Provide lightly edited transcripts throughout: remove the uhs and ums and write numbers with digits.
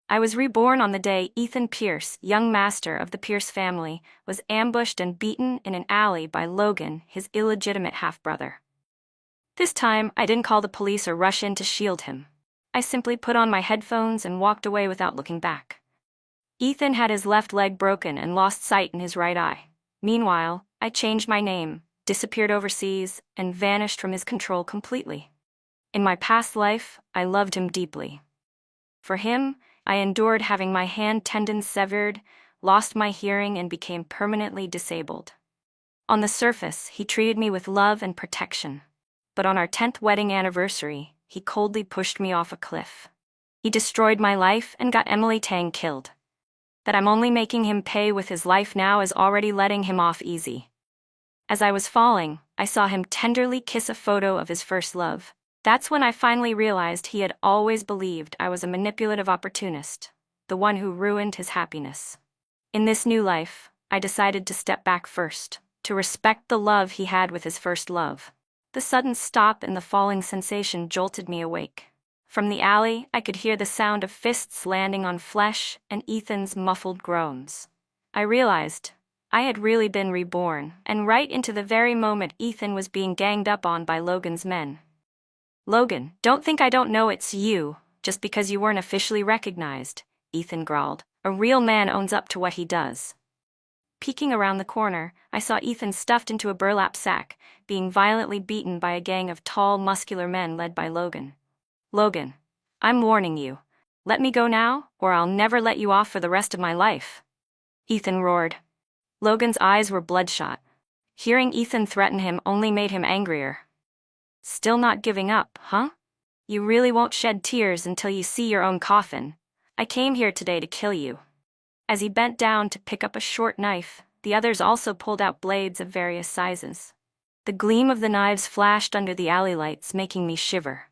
I was reborn on the day Ethan Pierce, young master of the Pierce family, was ambushed and beaten in an alley by Logan, his illegitimate half-brother. This time, I didn't call the police or rush in to shield him. I simply put on my headphones and walked away without looking back. Ethan had his left leg broken and lost sight in his right eye. Meanwhile, I changed my name, disappeared overseas, and vanished from his control completely. In my past life, I loved him deeply. For him, I endured having my hand tendons severed, lost my hearing, and became permanently disabled. On the surface, he treated me with love and protection. But on our 10th wedding anniversary, he coldly pushed me off a cliff. He destroyed my life and got Emily Tang killed. That I'm only making him pay with his life now is already letting him off easy. As I was falling, I saw him tenderly kiss a photo of his first love. That's when I finally realized he had always believed I was a manipulative opportunist, the one who ruined his happiness. In this new life, I decided to step back first, to respect the love he had with his first love. The sudden stop and the falling sensation jolted me awake. From the alley, I could hear the sound of fists landing on flesh and Ethan's muffled groans. I realized I had really been reborn, and right into the very moment Ethan was being ganged up on by Logan's men. "Logan, don't think I don't know it's you, just because you weren't officially recognized," Ethan growled. "A real man owns up to what he does." Peeking around the corner, I saw Ethan stuffed into a burlap sack, being violently beaten by a gang of tall, muscular men led by Logan. "Logan, I'm warning you. Let me go now, or I'll never let you off for the rest of my life," Ethan roared. Logan's eyes were bloodshot. Hearing Ethan threaten him only made him angrier. "Still not giving up, huh? You really won't shed tears until you see your own coffin. I came here today to kill you." As he bent down to pick up a short knife, the others also pulled out blades of various sizes. The gleam of the knives flashed under the alley lights, making me shiver.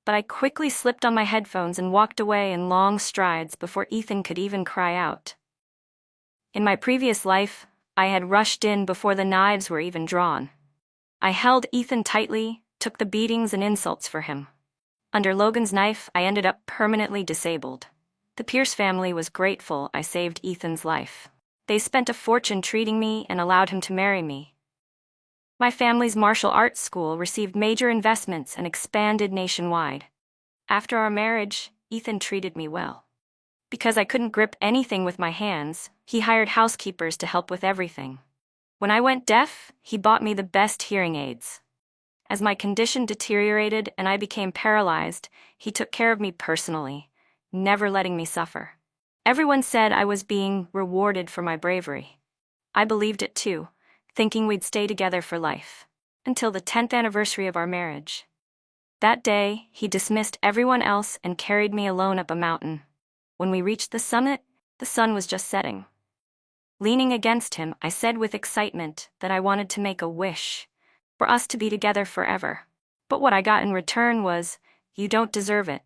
But I quickly slipped on my headphones and walked away in long strides before Ethan could even cry out. In my previous life, I had rushed in before the knives were even drawn. I held Ethan tightly, took the beatings and insults for him. Under Logan's knife, I ended up permanently disabled. The Pierce family was grateful I saved Ethan's life. They spent a fortune treating me and allowed him to marry me. My family's martial arts school received major investments and expanded nationwide. After our marriage, Ethan treated me well. Because I couldn't grip anything with my hands, he hired housekeepers to help with everything. When I went deaf, he bought me the best hearing aids. As my condition deteriorated and I became paralyzed, he took care of me personally, never letting me suffer. Everyone said I was being rewarded for my bravery. I believed it too, thinking we'd stay together for life, until the 10th anniversary of our marriage. That day, he dismissed everyone else and carried me alone up a mountain. When we reached the summit, the sun was just setting. Leaning against him, I said with excitement that I wanted to make a wish, for us to be together forever. But what I got in return was, "You don't deserve it.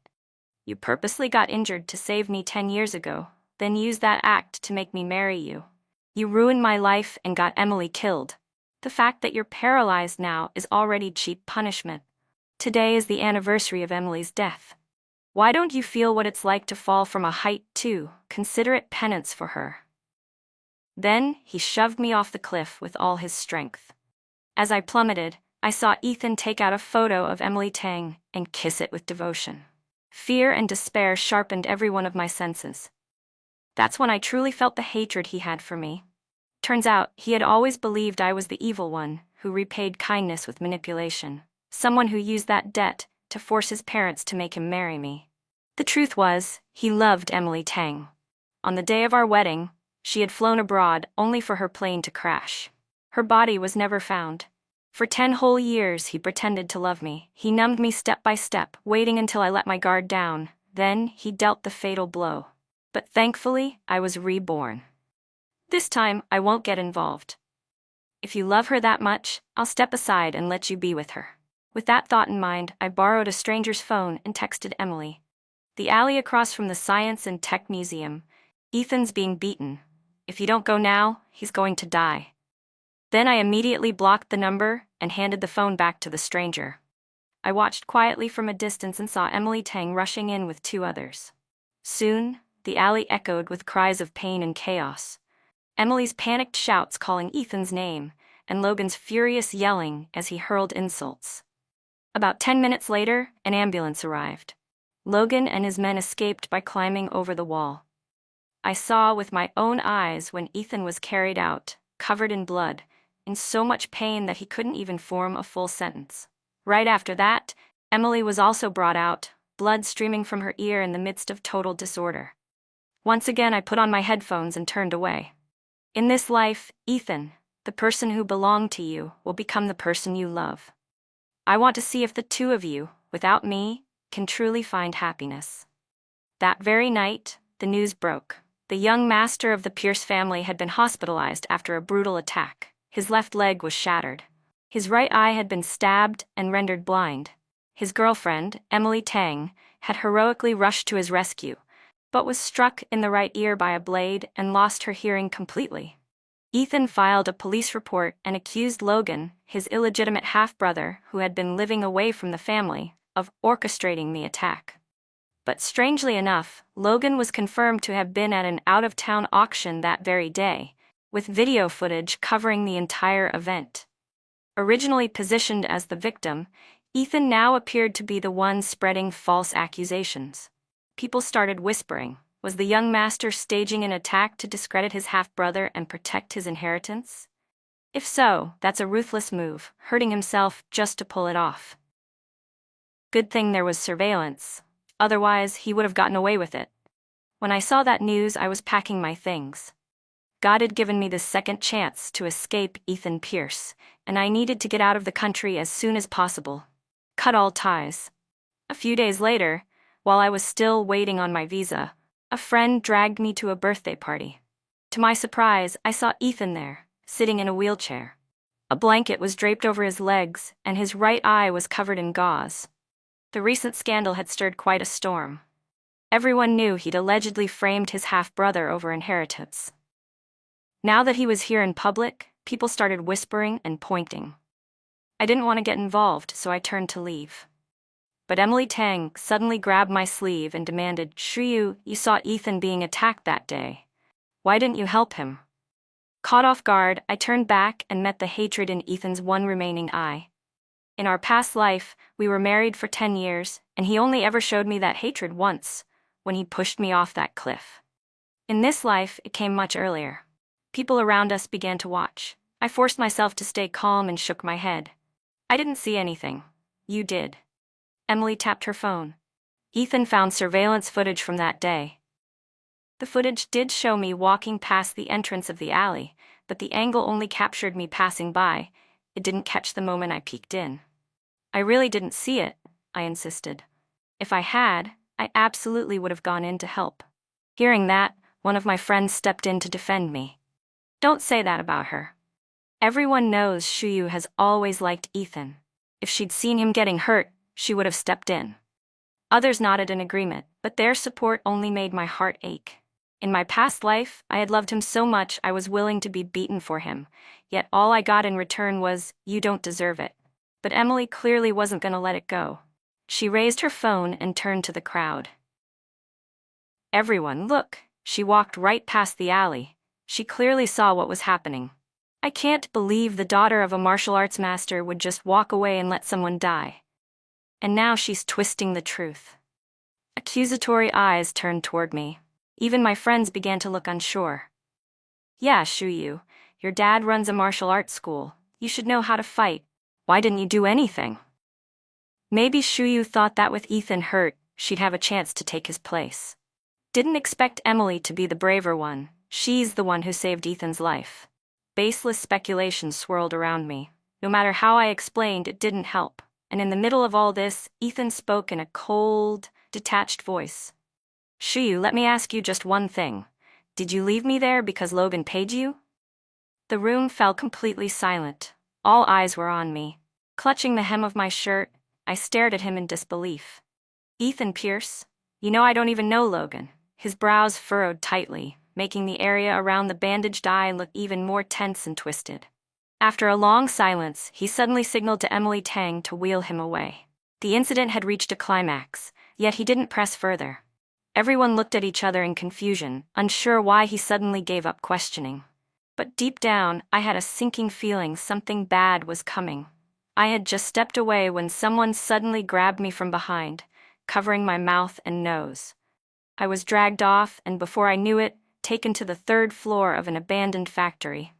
You purposely got injured to save me 10 years ago, then used that act to make me marry you. You ruined my life and got Emily killed. The fact that you're paralyzed now is already cheap punishment. Today is the anniversary of Emily's death. Why don't you feel what it's like to fall from a height too? Consider it penance for her." Then, he shoved me off the cliff with all his strength. As I plummeted, I saw Ethan take out a photo of Emily Tang and kiss it with devotion. Fear and despair sharpened every one of my senses. That's when I truly felt the hatred he had for me. Turns out, he had always believed I was the evil one, who repaid kindness with manipulation. Someone who used that debt to force his parents to make him marry me. The truth was, he loved Emily Tang. On the day of our wedding, she had flown abroad only for her plane to crash. Her body was never found. For 10 whole years he pretended to love me. He numbed me step by step, waiting until I let my guard down. Then he dealt the fatal blow. But thankfully, I was reborn. This time, I won't get involved. If you love her that much, I'll step aside and let you be with her. With that thought in mind, I borrowed a stranger's phone and texted Emily. "The alley across from the Science and Tech Museum. Ethan's being beaten. If you don't go now, he's going to die." Then I immediately blocked the number and handed the phone back to the stranger. I watched quietly from a distance and saw Emily Tang rushing in with 2 others. Soon, the alley echoed with cries of pain and chaos. Emily's panicked shouts calling Ethan's name, and Logan's furious yelling as he hurled insults. About 10 minutes later, an ambulance arrived. Logan and his men escaped by climbing over the wall. I saw with my own eyes when Ethan was carried out, covered in blood, in so much pain that he couldn't even form a full sentence. Right after that, Emily was also brought out, blood streaming from her ear in the midst of total disorder. Once again I put on my headphones and turned away. In this life, Ethan, the person who belonged to you, will become the person you love. I want to see if the two of you, without me, can truly find happiness. That very night, the news broke. The young master of the Pierce family had been hospitalized after a brutal attack. His left leg was shattered. His right eye had been stabbed and rendered blind. His girlfriend, Emily Tang, had heroically rushed to his rescue, but was struck in the right ear by a blade and lost her hearing completely. Ethan filed a police report and accused Logan, his illegitimate half-brother who had been living away from the family, of orchestrating the attack. But strangely enough, Logan was confirmed to have been at an out-of-town auction that very day, with video footage covering the entire event. Originally positioned as the victim, Ethan now appeared to be the one spreading false accusations. People started whispering, was the young master staging an attack to discredit his half-brother and protect his inheritance? If so, that's a ruthless move, hurting himself just to pull it off. Good thing there was surveillance. Otherwise, he would have gotten away with it. When I saw that news, I was packing my things. God had given me this second chance to escape Ethan Pierce, and I needed to get out of the country as soon as possible. Cut all ties. A few days later, while I was still waiting on my visa, a friend dragged me to a birthday party. To my surprise, I saw Ethan there, sitting in a wheelchair. A blanket was draped over his legs, and his right eye was covered in gauze. The recent scandal had stirred quite a storm. Everyone knew he'd allegedly framed his half-brother over inheritance. Now that he was here in public, people started whispering and pointing. I didn't want to get involved, so I turned to leave. But Emily Tang suddenly grabbed my sleeve and demanded, "Shreyu, you saw Ethan being attacked that day. Why didn't you help him?" Caught off guard, I turned back and met the hatred in Ethan's one remaining eye. In our past life, we were married for 10 years, and he only ever showed me that hatred once, when he pushed me off that cliff. In this life, it came much earlier. People around us began to watch. I forced myself to stay calm and shook my head. "I didn't see anything. You did." Emily tapped her phone. Ethan found surveillance footage from that day. The footage did show me walking past the entrance of the alley, but the angle only captured me passing by. It didn't catch the moment I peeked in. "I really didn't see it," I insisted. "If I had, I absolutely would have gone in to help." Hearing that, one of my friends stepped in to defend me. "Don't say that about her. Everyone knows Shreyu has always liked Ethan. If she'd seen him getting hurt, she would have stepped in." Others nodded in agreement, but their support only made my heart ache. In my past life, I had loved him so much I was willing to be beaten for him, yet all I got in return was, "You don't deserve it." But Emily clearly wasn't going to let it go. She raised her phone and turned to the crowd. "Everyone, look." She walked right past the alley. She clearly saw what was happening. I can't believe the daughter of a martial arts master would just walk away and let someone die. And now she's twisting the truth. Accusatory eyes turned toward me. Even my friends began to look unsure. "Yeah, Shreyu, your dad runs a martial arts school. You should know how to fight. Why didn't you do anything?" Maybe Shreyu thought that with Ethan hurt, she'd have a chance to take his place. Didn't expect Emily to be the braver one. She's the one who saved Ethan's life. Baseless speculation swirled around me. No matter how I explained, it didn't help. And in the middle of all this, Ethan spoke in a cold, detached voice. "Shreyu, let me ask you just one thing. Did you leave me there because Logan paid you?" The room fell completely silent. All eyes were on me. Clutching the hem of my shirt, I stared at him in disbelief. "Ethan Pierce? You know I don't even know Logan." His brows furrowed tightly, making the area around the bandaged eye look even more tense and twisted. After a long silence, he suddenly signaled to Emily Tang to wheel him away. The incident had reached a climax, yet he didn't press further. Everyone looked at each other in confusion, unsure why he suddenly gave up questioning. But deep down, I had a sinking feeling something bad was coming. I had just stepped away when someone suddenly grabbed me from behind, covering my mouth and nose. I was dragged off, and before I knew it, taken to the third floor of an abandoned factory.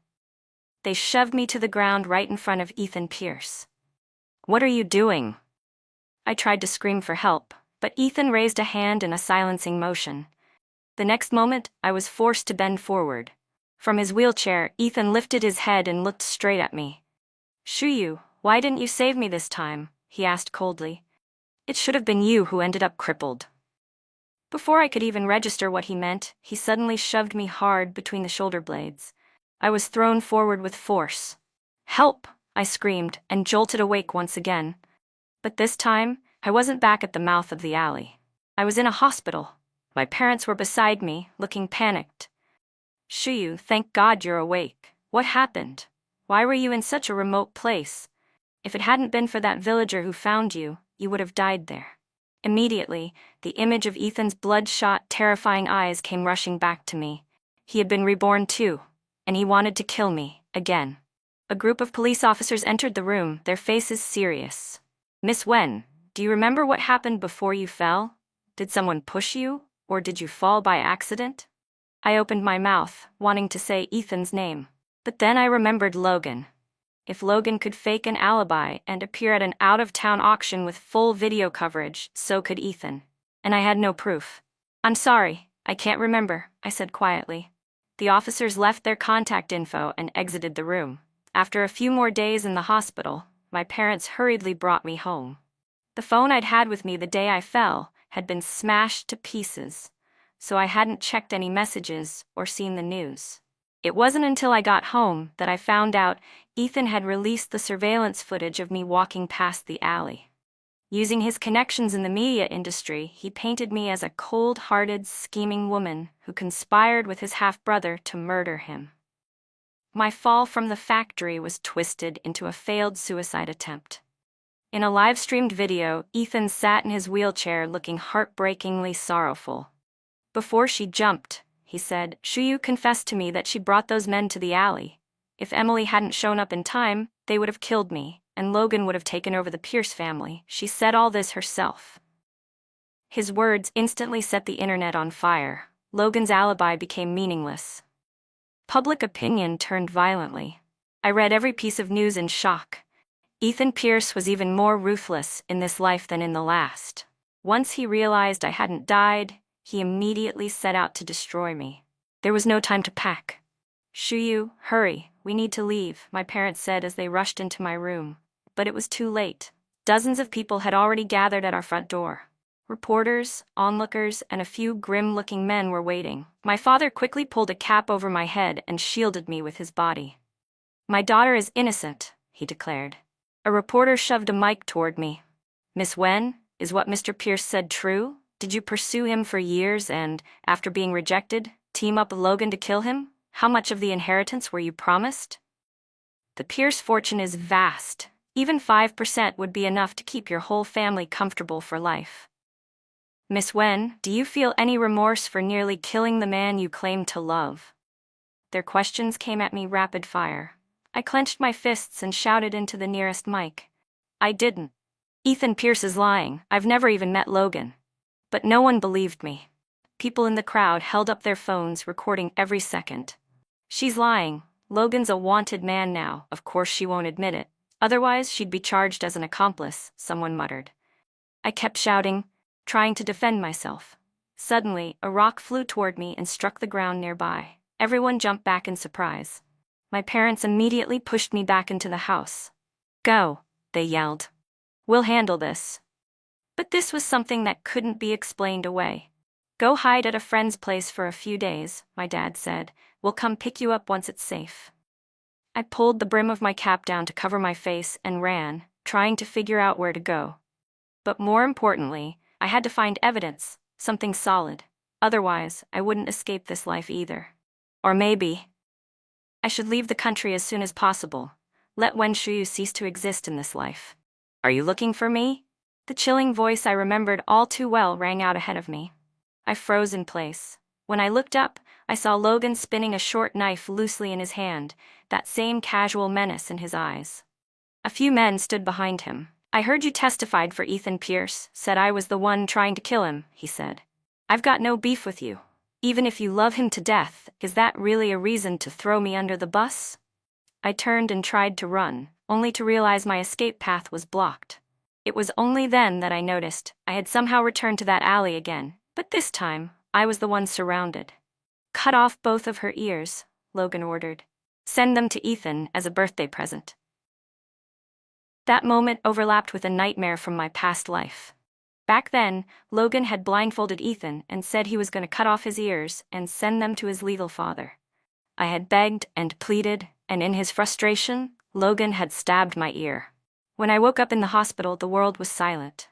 They shoved me to the ground right in front of Ethan Pierce. "What are you doing?" I tried to scream for help, but Ethan raised a hand in a silencing motion. The next moment, I was forced to bend forward. From his wheelchair, Ethan lifted his head and looked straight at me. "Shuyu, why didn't you save me this time?" he asked coldly. "It should have been you who ended up crippled." Before I could even register what he meant, he suddenly shoved me hard between the shoulder blades. I was thrown forward with force. "Help!" I screamed, and jolted awake once again. But this time, I wasn't back at the mouth of the alley. I was in a hospital. My parents were beside me, looking panicked. "Shuyu, thank God you're awake. What happened? Why were you in such a remote place? If it hadn't been for that villager who found you, you would have died there." Immediately, the image of Ethan's bloodshot, terrifying eyes came rushing back to me. He had been reborn too, and he wanted to kill me, again. A group of police officers entered the room, their faces serious. "Miss Wen, do you remember what happened before you fell? Did someone push you, or did you fall by accident?" I opened my mouth, wanting to say Ethan's name. But then I remembered Logan. If Logan could fake an alibi and appear at an out-of-town auction with full video coverage, so could Ethan. And I had no proof. "I'm sorry, I can't remember," I said quietly. The officers left their contact info and exited the room. After a few more days in the hospital, my parents hurriedly brought me home. The phone I'd had with me the day I fell had been smashed to pieces, so I hadn't checked any messages or seen the news. It wasn't until I got home that I found out Ethan had released the surveillance footage of me walking past the alley. Using his connections in the media industry, he painted me as a cold-hearted, scheming woman who conspired with his half-brother to murder him. My fall from the factory was twisted into a failed suicide attempt. In a live-streamed video, Ethan sat in his wheelchair looking heartbreakingly sorrowful. "Before she jumped," he said, "Shuyu confessed to me that she brought those men to the alley. If Emily hadn't shown up in time, they would have killed me, and Logan would have taken over the Pierce family. She said all this herself." His words instantly set the internet on fire. Logan's alibi became meaningless. Public opinion turned violently. I read every piece of news in shock. Ethan Pierce was even more ruthless in this life than in the last. Once he realized I hadn't died, he immediately set out to destroy me. There was no time to pack. "Shuyu, hurry, we need to leave," my parents said as they rushed into my room. But it was too late. Dozens of people had already gathered at our front door. Reporters, onlookers, and a few grim-looking men were waiting. My father quickly pulled a cap over my head and shielded me with his body. "My daughter is innocent," he declared. A reporter shoved a mic toward me. "Miss Wen, is what Mr. Pierce said true? Did you pursue him for years and, after being rejected, team up with Logan to kill him? How much of the inheritance were you promised?" "The Pierce fortune is vast. Even 5% would be enough to keep your whole family comfortable for life." "Miss Wen, do you feel any remorse for nearly killing the man you claim to love?" Their questions came at me rapid fire. I clenched my fists and shouted into the nearest mic. "I didn't. Ethan Pierce is lying. I've never even met Logan." But no one believed me. People in the crowd held up their phones, recording every second. "She's lying. Logan's a wanted man now. Of course she won't admit it. Otherwise, she'd be charged as an accomplice," someone muttered. I kept shouting, trying to defend myself. Suddenly, a rock flew toward me and struck the ground nearby. Everyone jumped back in surprise. My parents immediately pushed me back into the house. "Go," they yelled. "We'll handle this." But this was something that couldn't be explained away. "Go hide at a friend's place for a few days," my dad said. "We'll come pick you up once it's safe." I pulled the brim of my cap down to cover my face and ran, trying to figure out where to go. But more importantly, I had to find evidence, something solid. Otherwise, I wouldn't escape this life either. Or maybe I should leave the country as soon as possible. Let Wen Shuyu cease to exist in this life. "Are you looking for me?" The chilling voice I remembered all too well rang out ahead of me. I froze in place. When I looked up, I saw Logan spinning a short knife loosely in his hand, that same casual menace in his eyes. A few men stood behind him. "I heard you testified for Ethan Pierce, said I was the one trying to kill him," he said. "I've got no beef with you. Even if you love him to death, is that really a reason to throw me under the bus?" I turned and tried to run, only to realize my escape path was blocked. It was only then that I noticed I had somehow returned to that alley again, but this time, I was the one surrounded. "Cut off both of her ears," Logan ordered. "Send them to Ethan as a birthday present." That moment overlapped with a nightmare from my past life. Back then, Logan had blindfolded Ethan and said he was going to cut off his ears and send them to his legal father. I had begged and pleaded, and in his frustration, Logan had stabbed my ear. When I woke up in the hospital, the world was silent.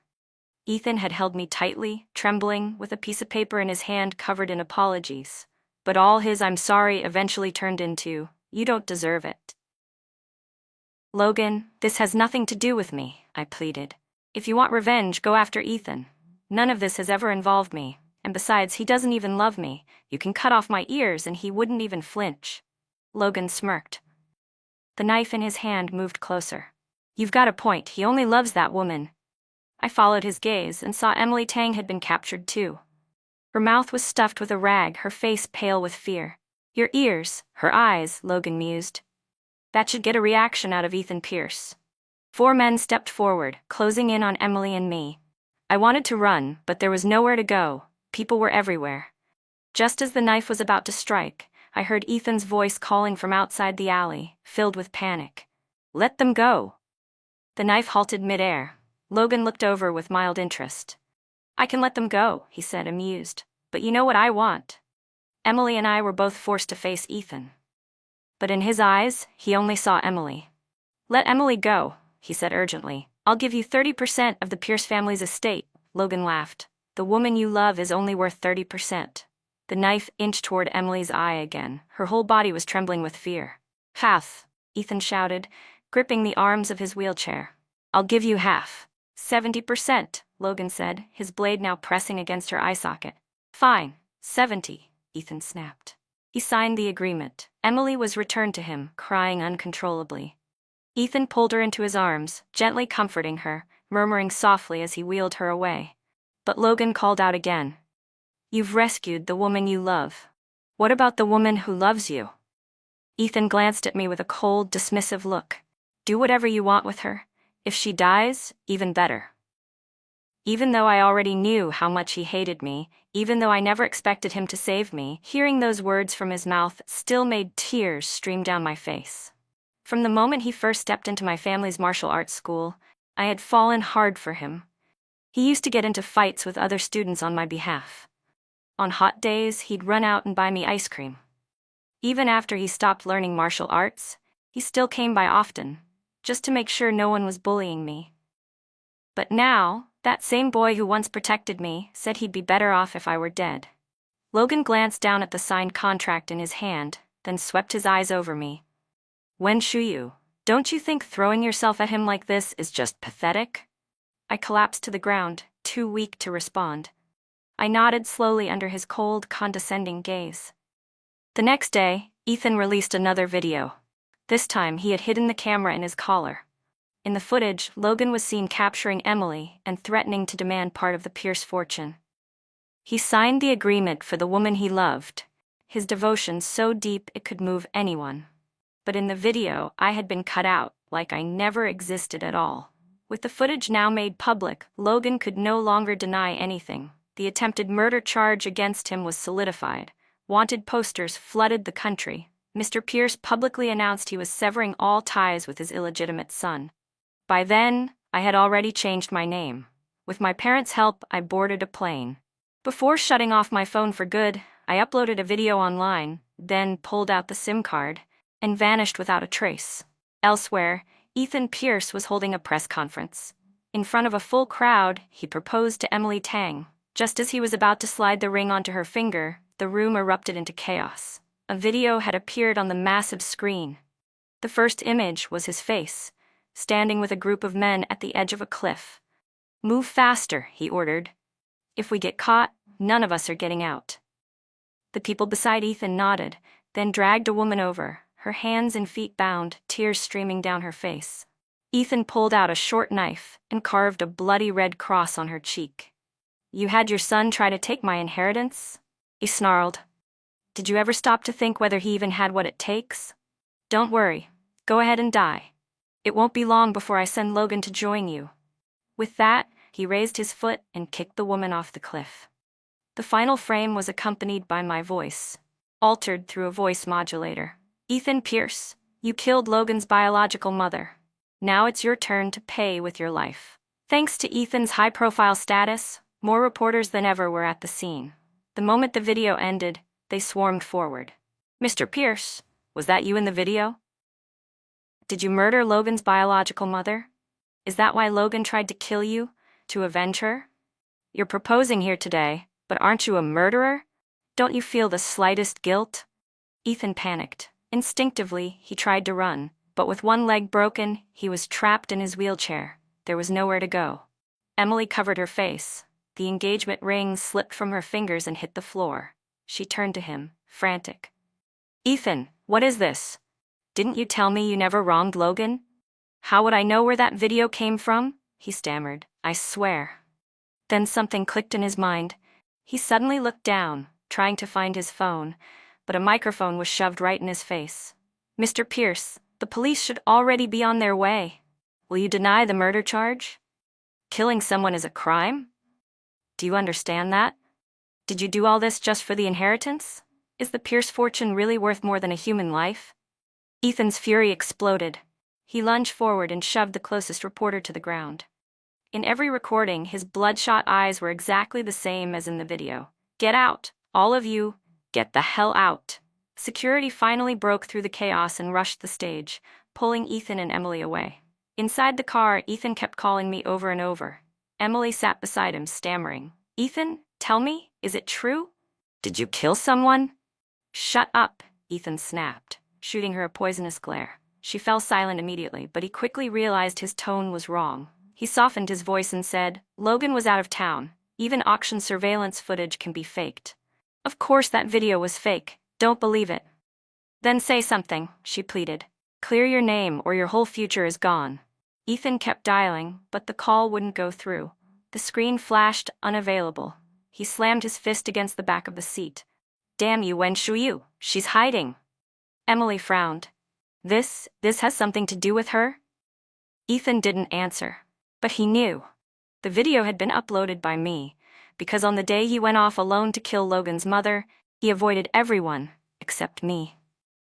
Ethan had held me tightly, trembling, with a piece of paper in his hand covered in apologies. But all his "I'm sorry" eventually turned into, "You don't deserve it." "Logan, this has nothing to do with me," I pleaded. "If you want revenge, go after Ethan. None of this has ever involved me, and besides, he doesn't even love me. You can cut off my ears and he wouldn't even flinch." Logan smirked. The knife in his hand moved closer. "You've got a point, he only loves that woman." I followed his gaze and saw Emily Tang had been captured too. Her mouth was stuffed with a rag, her face pale with fear. "Your ears, her eyes," Logan mused. "That should get a reaction out of Ethan Pierce." 4 men stepped forward, closing in on Emily and me. I wanted to run, but there was nowhere to go. People were everywhere. Just as the knife was about to strike, I heard Ethan's voice calling from outside the alley, filled with panic. "Let them go." The knife halted midair. Logan looked over with mild interest. "I can let them go," he said, amused. "But you know what I want." Emily and I were both forced to face Ethan. But in his eyes, he only saw Emily. "Let Emily go," he said urgently. "I'll give you 30% of the Pierce family's estate." Logan laughed. "The woman you love is only worth 30%. The knife inched toward Emily's eye again. Her whole body was trembling with fear. "Half," Ethan shouted, gripping the arms of his wheelchair. "I'll give you half." 70%, Logan said, his blade now pressing against her eye socket. "Fine, 70, Ethan snapped. He signed the agreement. Emily was returned to him, crying uncontrollably. Ethan pulled her into his arms, gently comforting her, murmuring softly as he wheeled her away. But Logan called out again. "You've rescued the woman you love. What about the woman who loves you?" Ethan glanced at me with a cold, dismissive look. "Do whatever you want with her. If she dies, even better." Even though I already knew how much he hated me, even though I never expected him to save me, hearing those words from his mouth still made tears stream down my face. From the moment he first stepped into my family's martial arts school, I had fallen hard for him. He used to get into fights with other students on my behalf. On hot days, he'd run out and buy me ice cream. Even after he stopped learning martial arts, he still came by often, just to make sure no one was bullying me. But now, that same boy who once protected me said he'd be better off if I were dead. Logan glanced down at the signed contract in his hand, then swept his eyes over me. "Wen Shuyu, don't you think throwing yourself at him like this is just pathetic?" I collapsed to the ground, too weak to respond. I nodded slowly under his cold, condescending gaze. The next day, Ethan released another video. This time, he had hidden the camera in his collar. In the footage, Logan was seen capturing Emily and threatening to demand part of the Pierce fortune. He signed the agreement for the woman he loved, his devotion so deep it could move anyone. But in the video, I had been cut out, like I never existed at all. With the footage now made public, Logan could no longer deny anything. The attempted murder charge against him was solidified. Wanted posters flooded the country. Mr. Pierce publicly announced he was severing all ties with his illegitimate son. By then, I had already changed my name. With my parents' help, I boarded a plane. Before shutting off my phone for good, I uploaded a video online, then pulled out the SIM card, and vanished without a trace. Elsewhere, Ethan Pierce was holding a press conference. In front of a full crowd, he proposed to Emily Tang. Just as he was about to slide the ring onto her finger, the room erupted into chaos. A video had appeared on the massive screen. The first image was his face, standing with a group of men at the edge of a cliff. "Move faster," he ordered. "If we get caught, None of us are getting out. The people beside Ethan nodded, then dragged a woman over, her hands and feet bound, tears streaming down her face. Ethan pulled out a short knife and carved a bloody red cross on her cheek. "You had your son try to take my inheritance?" he snarled. "Did you ever stop to think whether he even had what it takes? Don't worry. Go ahead and die. It won't be long before I send Logan to join you." With that, he raised his foot and kicked the woman off the cliff. The final frame was accompanied by my voice, altered through a voice modulator. "Ethan Pierce, you killed Logan's biological mother. Now it's your turn to pay with your life." Thanks to Ethan's high-profile status, more reporters than ever were at the scene. The moment the video ended, they swarmed forward. "Mr. Pierce, was that you in the video? Did you murder Logan's biological mother? Is that why Logan tried to kill you, to avenge her? You're proposing here today, but aren't you a murderer? Don't you feel the slightest guilt?" Ethan panicked. Instinctively, he tried to run, but with one leg broken, he was trapped in his wheelchair. There was nowhere to go. Emily covered her face. The engagement ring slipped from her fingers and hit the floor. She turned to him, frantic. "Ethan, what is this? Didn't you tell me you never wronged Logan? How would I know where that video came from?" he stammered. "I swear." Then something clicked in his mind. He suddenly looked down, trying to find his phone, but a microphone was shoved right in his face. "Mr. Pierce, the police should already be on their way. Will you deny the murder charge? Killing someone is a crime? Do you understand that? Did you do all this just for the inheritance? Is the Pierce fortune really worth more than a human life?" Ethan's fury exploded. He lunged forward and shoved the closest reporter to the ground. In every recording, his bloodshot eyes were exactly the same as in the video. "Get out, all of you, get the hell out." Security finally broke through the chaos and rushed the stage, pulling Ethan and Emily away. Inside the car, Ethan kept calling me over and over. Emily sat beside him, stammering. "Ethan, tell me, is it true? Did you kill someone?" "Shut up," Ethan snapped, shooting her a poisonous glare. She fell silent immediately, but he quickly realized his tone was wrong. He softened his voice and said, "Logan was out of town. Even auction surveillance footage can be faked. Of course that video was fake. Don't believe it." "Then say something," she pleaded. "Clear your name or your whole future is gone." Ethan kept dialing, but the call wouldn't go through. The screen flashed unavailable. He slammed his fist against the back of the seat. "Damn you, Wen Shuyu, she's hiding." Emily frowned. This has something to do with her?" Ethan didn't answer, but he knew. The video had been uploaded by me, because on the day he went off alone to kill Logan's mother, he avoided everyone except me.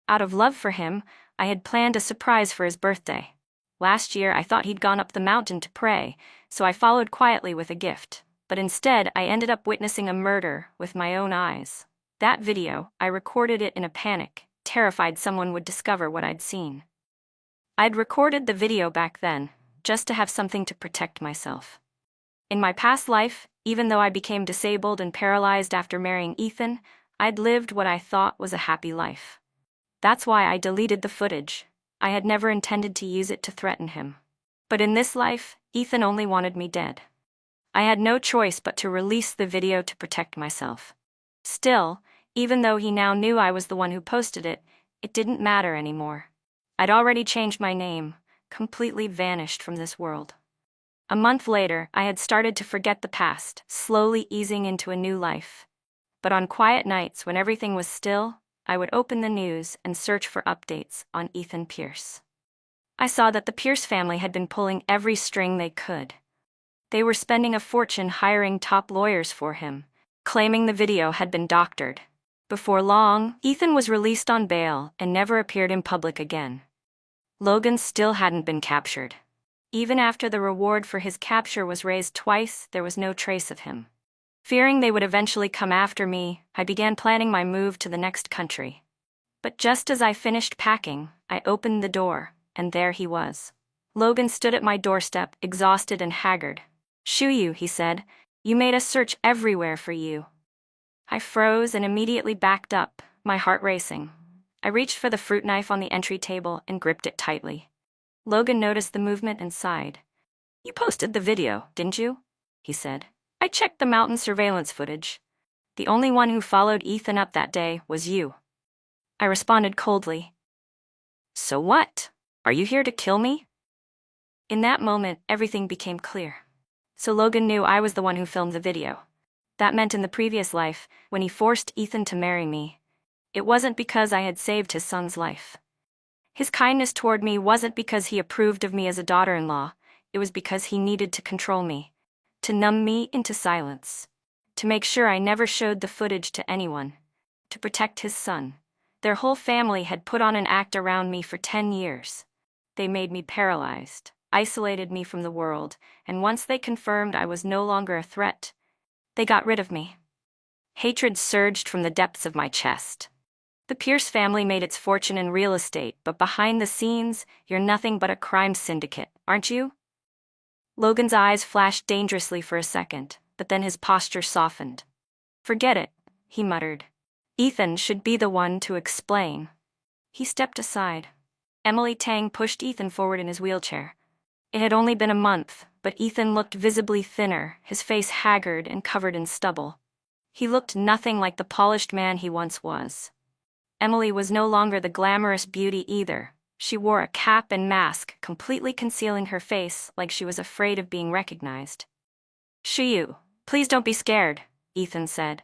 Out of love for him, I had planned a surprise for his birthday. Last year, I thought he'd gone up the mountain to pray, so I followed quietly with a gift. But instead, I ended up witnessing a murder with my own eyes. That video, I recorded it in a panic, terrified someone would discover what I'd seen. I'd recorded the video back then, just to have something to protect myself. In my past life, even though I became disabled and paralyzed after marrying Ethan, I'd lived what I thought was a happy life. That's why I deleted the footage. I had never intended to use it to threaten him. But in this life, Ethan only wanted me dead. I had no choice but to release the video to protect myself. Still, even though he now knew I was the one who posted it, it didn't matter anymore. I'd already changed my name, completely vanished from this world. A month later, I had started to forget the past, slowly easing into a new life. But on quiet nights when everything was still, I would open the news and search for updates on Ethan Pierce. I saw that the Pierce family had been pulling every string they could. They were spending a fortune hiring top lawyers for him, claiming the video had been doctored. Before long, Ethan was released on bail and never appeared in public again. Logan still hadn't been captured. Even after the reward for his capture was raised twice, there was no trace of him. Fearing they would eventually come after me, I began planning my move to the next country. But just as I finished packing, I opened the door, and there he was. Logan stood at my doorstep, exhausted and haggard. "Shuyu," he said, "you made us search everywhere for you." I froze and immediately backed up, my heart racing. I reached for the fruit knife on the entry table and gripped it tightly. Logan noticed the movement and sighed. "You posted the video, didn't you?" he said. "I checked the mountain surveillance footage. The only one who followed Ethan up that day was you. I responded coldly. So what? Are you here to kill me? In that moment, everything became clear. So Logan knew I was the one who filmed the video. That meant in the previous life, when he forced Ethan to marry me, it wasn't because I had saved his son's life. His kindness toward me wasn't because he approved of me as a daughter-in-law, it was because he needed to control me, to numb me into silence, to make sure I never showed the footage to anyone, to protect his son. Their whole family had put on an act around me for 10 years. They made me paralyzed, isolated me from the world, and once they confirmed I was no longer a threat, they got rid of me. Hatred surged from the depths of my chest. The Pierce family made its fortune in real estate, but behind the scenes, you're nothing but a crime syndicate, aren't you? Logan's eyes flashed dangerously for a second, but then his posture softened. Forget it, he muttered. Ethan should be the one to explain. He stepped aside. Emily Tang pushed Ethan forward in his wheelchair. It had only been a month, but Ethan looked visibly thinner, his face haggard and covered in stubble. He looked nothing like the polished man he once was. Emily was no longer the glamorous beauty either. She wore a cap and mask, completely concealing her face like she was afraid of being recognized. "Shiyu, please don't be scared," Ethan said.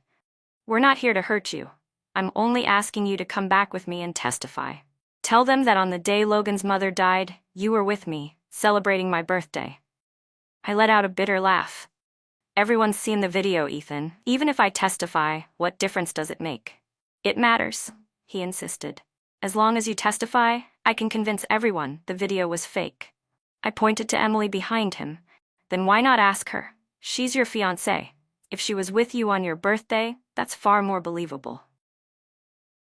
"We're not here to hurt you. I'm only asking you to come back with me and testify. Tell them that on the day Logan's mother died, you were with me, celebrating my birthday." I let out a bitter laugh. "Everyone's seen the video, Ethan. Even if I testify, what difference does it make?" "It matters," he insisted. "As long as you testify, I can convince everyone the video was fake." I pointed to Emily behind him. "Then why not ask her? She's your fiancée. If she was with you on your birthday, that's far more believable."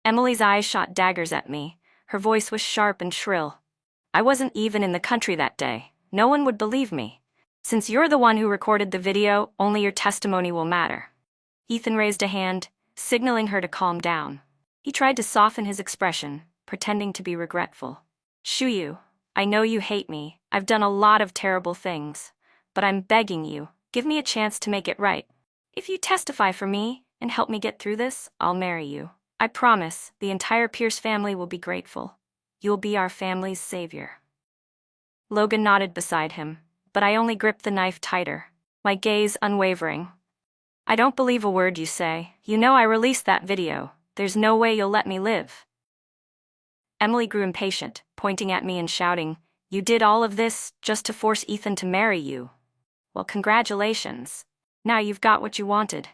Emily's eyes shot daggers at me. Her voice was sharp and shrill. "I wasn't even in the country that day. No one would believe me. Since you're the one who recorded the video, only your testimony will matter." Ethan raised a hand, signaling her to calm down. He tried to soften his expression, pretending to be regretful. "Shiyu, I know you hate me. I've done a lot of terrible things. But I'm begging you, give me a chance to make it right. If you testify for me and help me get through this, I'll marry you. I promise the entire Pierce family will be grateful. You'll be our family's savior." Logan nodded beside him, but I only gripped the knife tighter, my gaze unwavering. "I don't believe a word you say. You know I released that video. There's no way you'll let me live." Emily grew impatient, pointing at me and shouting, "You did all of this just to force Ethan to marry you. Well, congratulations. Now you've got what you wanted."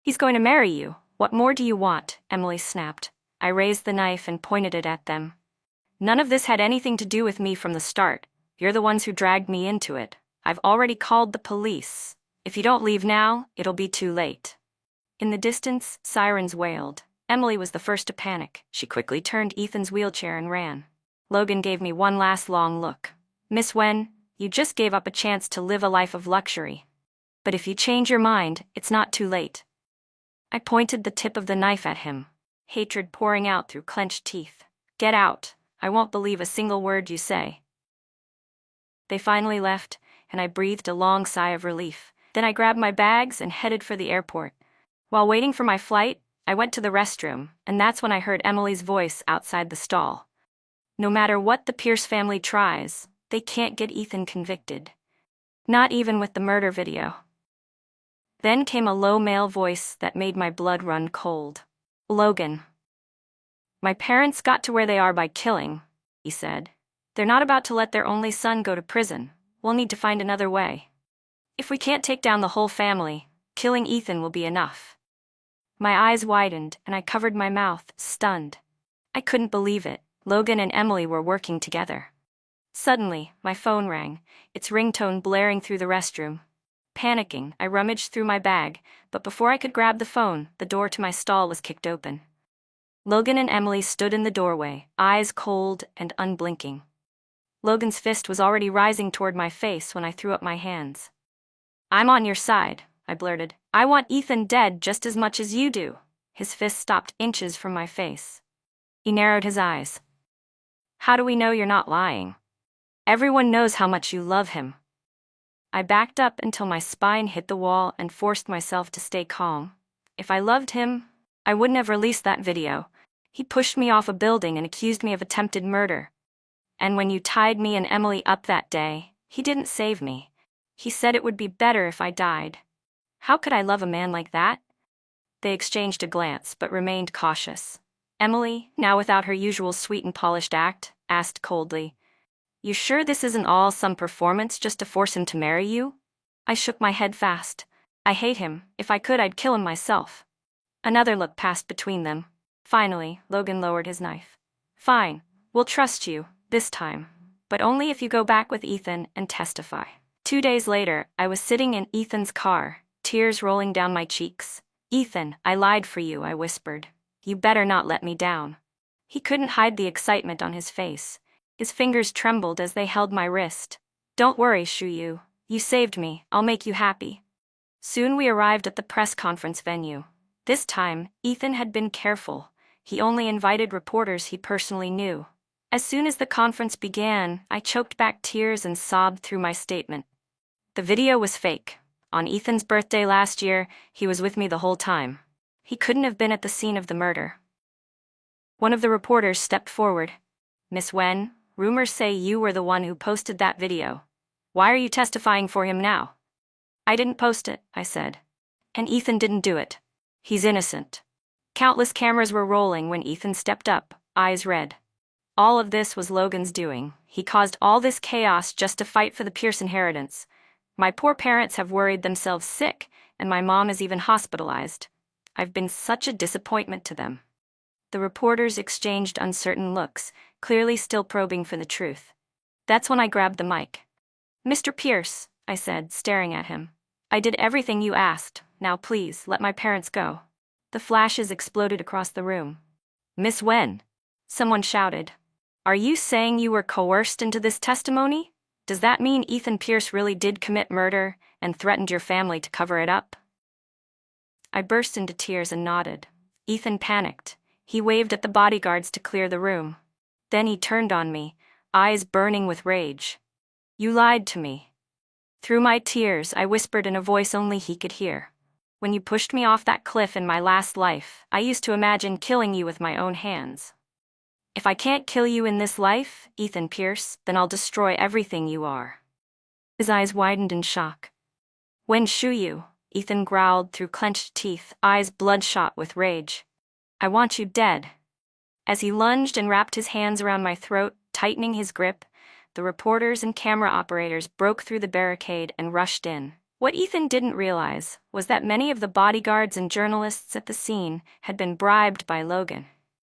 "He's going to marry you. What more do you want?" Emily snapped. I raised the knife and pointed it at them. "None of this had anything to do with me from the start. You're the ones who dragged me into it. I've already called the police. If you don't leave now, it'll be too late." In the distance, sirens wailed. Emily was the first to panic. She quickly turned Ethan's wheelchair and ran. Logan gave me one last long look. "Miss Wen, you just gave up a chance to live a life of luxury. But if you change your mind, it's not too late." I pointed the tip of the knife at him, hatred pouring out through clenched teeth. "Get out. I won't believe a single word you say." They finally left, and I breathed a long sigh of relief. Then I grabbed my bags and headed for the airport. While waiting for my flight, I went to the restroom, and that's when I heard Emily's voice outside the stall. "No matter what the Pierce family tries, they can't get Ethan convicted. Not even with the murder video." Then came a low male voice that made my blood run cold. "Logan. My parents got to where they are by killing," he said. "They're not about to let their only son go to prison. We'll need to find another way. If we can't take down the whole family, killing Ethan will be enough." My eyes widened, and I covered my mouth, stunned. I couldn't believe it. Logan and Emily were working together. Suddenly, my phone rang, its ringtone blaring through the restroom. Panicking, I rummaged through my bag, but before I could grab the phone, the door to my stall was kicked open. Logan and Emily stood in the doorway, eyes cold and unblinking. Logan's fist was already rising toward my face when I threw up my hands. "I'm on your side," I blurted. "I want Ethan dead just as much as you do." His fist stopped inches from my face. He narrowed his eyes. "How do we know you're not lying? Everyone knows how much you love him." I backed up until my spine hit the wall and forced myself to stay calm. If I loved him, I wouldn't have released that video. He pushed me off a building and accused me of attempted murder. And when you tied me and Emily up that day, he didn't save me. He said it would be better if I died. How could I love a man like that? They exchanged a glance, but remained cautious. Emily, now without her usual sweet and polished act, asked coldly, "You sure this isn't all some performance just to force him to marry you?" I shook my head fast. I hate him. If I could, I'd kill him myself. Another look passed between them. Finally, Logan lowered his knife. "Fine, we'll trust you, this time. But only if you go back with Ethan and testify." 2 days later, I was sitting in Ethan's car, tears rolling down my cheeks. "Ethan, I lied for you," I whispered. "You better not let me down." He couldn't hide the excitement on his face. His fingers trembled as they held my wrist. "Don't worry, Shuyu. You saved me. I'll make you happy." Soon we arrived at the press conference venue. This time, Ethan had been careful. He only invited reporters he personally knew. As soon as the conference began, I choked back tears and sobbed through my statement. The video was fake. On Ethan's birthday last year, he was with me the whole time. He couldn't have been at the scene of the murder. One of the reporters stepped forward. "Miss Wen, rumors say you were the one who posted that video. Why are you testifying for him now?" "I didn't post it," I said. "And Ethan didn't do it. He's innocent." Countless cameras were rolling when Ethan stepped up, eyes red. All of this was Logan's doing. He caused all this chaos just to fight for the Pierce inheritance. My poor parents have worried themselves sick, and my mom is even hospitalized. I've been such a disappointment to them. The reporters exchanged uncertain looks, clearly still probing for the truth. That's when I grabbed the mic. "Mr. Pierce," I said, staring at him. "I did everything you asked. Now please, let my parents go." The flashes exploded across the room. "Miss Wen," someone shouted. "Are you saying you were coerced into this testimony? Does that mean Ethan Pierce really did commit murder and threatened your family to cover it up?" I burst into tears and nodded. Ethan panicked. He waved at the bodyguards to clear the room. Then he turned on me, eyes burning with rage. "You lied to me." Through my tears, I whispered in a voice only he could hear. "When you pushed me off that cliff in my last life, I used to imagine killing you with my own hands. If I can't kill you in this life, Ethan Pierce, then I'll destroy everything you are." His eyes widened in shock. "When Shuyu," Ethan growled through clenched teeth, eyes bloodshot with rage. "I want you dead." As he lunged and wrapped his hands around my throat, tightening his grip, the reporters and camera operators broke through the barricade and rushed in. What Ethan didn't realize was that many of the bodyguards and journalists at the scene had been bribed by Logan.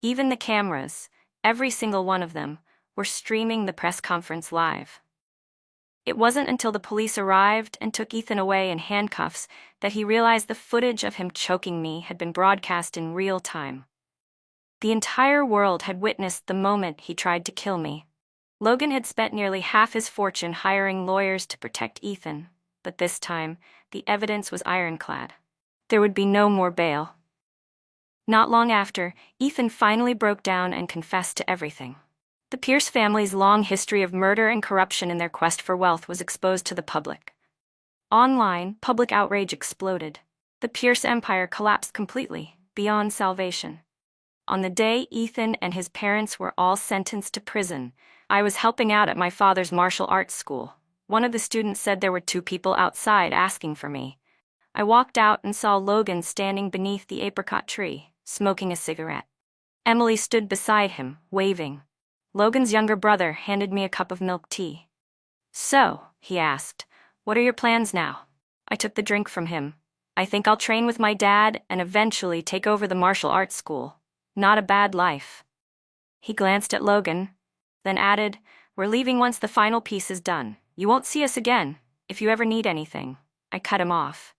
Even the cameras, every single one of them, were streaming the press conference live. It wasn't until the police arrived and took Ethan away in handcuffs that he realized the footage of him choking me had been broadcast in real time. The entire world had witnessed the moment he tried to kill me. Logan had spent nearly half his fortune hiring lawyers to protect Ethan, but this time, the evidence was ironclad. There would be no more bail. Not long after, Ethan finally broke down and confessed to everything. The Pierce family's long history of murder and corruption in their quest for wealth was exposed to the public. Online, public outrage exploded. The Pierce empire collapsed completely, beyond salvation. On the day Ethan and his parents were all sentenced to prison, I was helping out at my father's martial arts school. One of the students said there were 2 people outside asking for me. I walked out and saw Logan standing beneath the apricot tree, smoking a cigarette. Emily stood beside him, waving. Logan's younger brother handed me a cup of milk tea. "So," he asked, "what are your plans now?" I took the drink from him. "I think I'll train with my dad and eventually take over the martial arts school. Not a bad life." He glanced at Logan, then added, "We're leaving once the final piece is done. You won't see us again, if you ever need anything." I cut him off.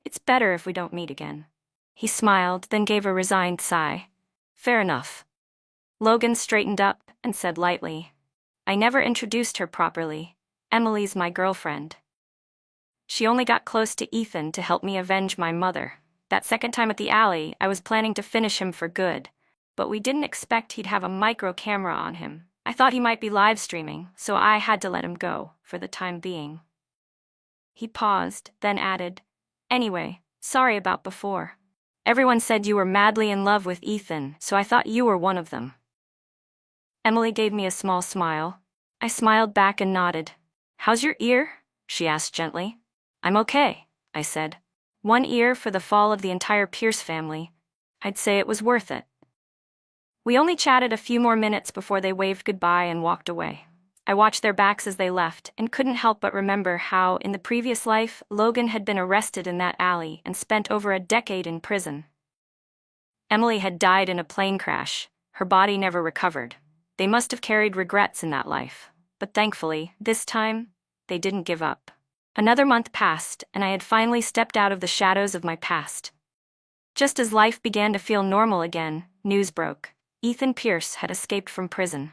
"It's better if we don't meet again." He smiled, then gave a resigned sigh. "Fair enough." Logan straightened up and said lightly, "I never introduced her properly. Emily's my girlfriend. She only got close to Ethan to help me avenge my mother. That second time at the alley, I was planning to finish him for good, but we didn't expect he'd have a micro camera on him. I thought he might be live streaming, so I had to let him go, for the time being." He paused, then added, "Anyway, sorry about before. Everyone said you were madly in love with Ethan, so I thought you were one of them." Emily gave me a small smile. I smiled back and nodded. "How's your ear?" she asked gently. "I'm okay," I said. One ear for the fall of the entire Pierce family. I'd say it was worth it. We only chatted a few more minutes before they waved goodbye and walked away. I watched their backs as they left and couldn't help but remember how, in the previous life, Logan had been arrested in that alley and spent over a decade in prison. Emily had died in a plane crash. Her body never recovered. They must have carried regrets in that life. But thankfully, this time, they didn't give up. Another month passed, and I had finally stepped out of the shadows of my past. Just as life began to feel normal again, news broke. Ethan Pierce had escaped from prison.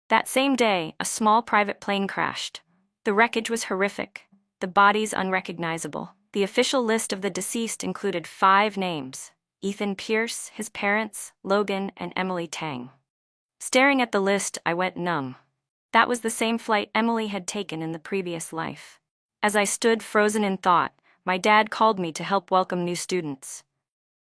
That same day, a small private plane crashed. The wreckage was horrific, the bodies unrecognizable. The official list of the deceased included 5 names: Ethan Pierce, his parents, Logan, and Emily Tang. Staring at the list, I went numb. That was the same flight Emily had taken in the previous life. As I stood frozen in thought, my dad called me to help welcome new students.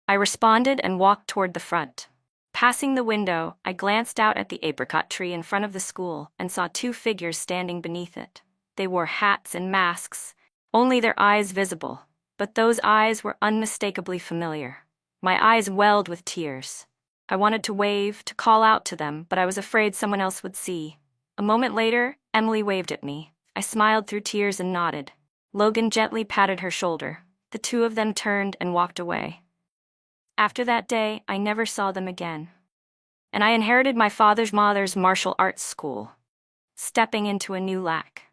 I responded and walked toward the front. Passing the window, I glanced out at the apricot tree in front of the school and saw 2 figures standing beneath it. They wore hats and masks, only their eyes visible, but those eyes were unmistakably familiar. My eyes welled with tears. I wanted to wave, to call out to them, but I was afraid someone else would see. A moment later, Emily waved at me. I smiled through tears and nodded. Logan gently patted her shoulder. The 2 of them turned and walked away. After that day, I never saw them again. And I inherited my father's mother's martial arts school, stepping into a new lack.